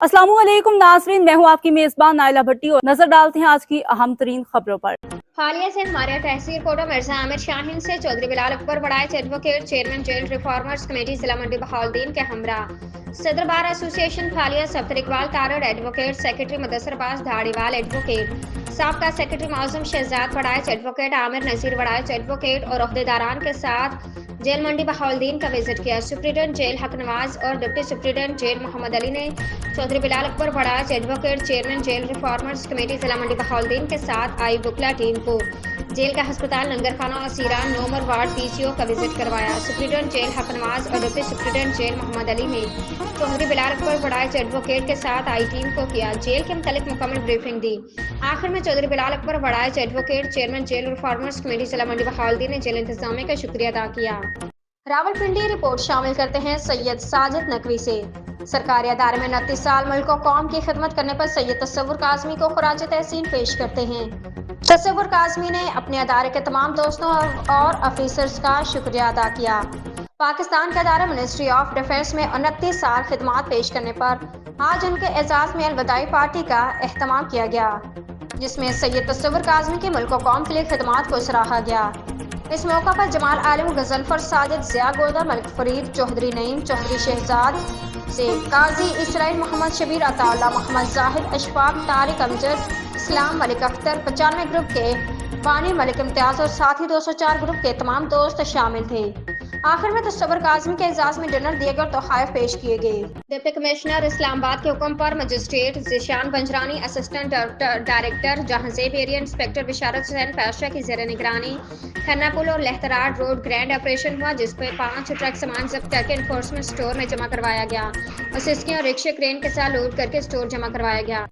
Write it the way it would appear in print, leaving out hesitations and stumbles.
अस्सलाम वालेकुम नाज़रीन, मैं हूँ आपकी मेज़बान नाइला भट्टी और नजर डालते हैं आज की अहम तरीन खबरों पर। हालिया से हमारे तहसील कोटा मिर्जा आमिर शाहीन से Chaudhry Bilal Akbar Baraich advocate chairman jail reformers committee जिला मंडी बहाउद्दीन के हमरा सदर bar association Phalia Safdar Iqbal Tarar advocate secretary Mudassar Abbas Dhariwal advocate साबका secretary Mausam Shahzad Baraich advocate Aamir Nazir Baraich advocate और अहदेदारान के साथ जेल मंडी बहाउद्दीन का विजिट किया। सुप्रीडेंट जेल हक नवाज और deputy superintendent jail Mohammad Ali ने Chaudhry Bilal Akbar Baraich advocate chairman jail reformers committee जिला मंडी बहाउद्दीन के साथ आई बुकला टीम को जेल का अस्पताल लंगर खाना और सीरान नोमर वार्ड पीसीओ का विजिट करवाया। सुप्रीडेंट जेल हक नवाज और deputy superintendent jail Mohammad Ali ने चौधरी बिलाल अकबर बड़ाइच एडवोकेट के साथ आई टीम को किया जेल के मुतालिक मुकम्मल ब्रीफिंग दी। आखिर में Chaudhry Bilal Akbar Baraich advocate chairman jail reformers committee जिला मंडी बहाउद्दीन ने जेल इंतजामिया का शुक्रिया अदा किया। रावलपिंडी रिपोर्ट शामिल करते हैं सैयद साजिद नकवी से। सरकारी अदारे में 29 साल मुल्क और कौम की खिदमत करने पर सैयद तसव्वुर काज़मी को खराज तहसीन पेश करते हैं। तसव्वुर काज़मी ने अपने अदारे के तमाम दोस्तों और अफीसर्स का शुक्रिया अदा किया। पाकिस्तान का अदारा मिनिस्ट्री ऑफ डिफेंस में 29 साल खिदमात पेश करने पर आज उनके एजाज में अलविदाई पार्टी का एहतमाम किया गया, जिसमें सैयद तसव्वुर काज़मी की मुल्क और कौम के लिए खिदमात को सराहा गया। इस मौका पर जमाल आलम, गजनफर साजिद, जिया गोदा, मलिक फरीद, चौधरी नईम, चौधरी शहजाद से काजी इसराइल, मोहम्मद शबीर, अताउल्लाह, मोहम्मद जाहिद, अशफाक, तारिक, अमजद, इस्लाम, मलिक अख्तर, 95 ग्रुप के बानी, मलिक इम्तियाज और साथी 204 ग्रुप के तमाम दोस्त शामिल थे। आखिर में तसव्वुर काज़मी के एजाज में डिनर दिए गए और तोहफे पेश किए गए। डिप्टी कमिश्नर इस्लामाबाद के हुक्म पर magistrate Zeeshan Panjrani, assistant director Jahanzeb area inspector Basharat Hussain Pasha की जेर निगरानी खन्ना पुल और लहतराड रोड ग्रैंड ऑपरेशन हुआ, जिस पर 5 ट्रक सामान जब्त करके इन्फोर्समेंट स्टोर में जमा करवाया गया और सिस्कियों और रिक्शे क्रेन के साथ लोड करके स्टोर जमा करवाया गया।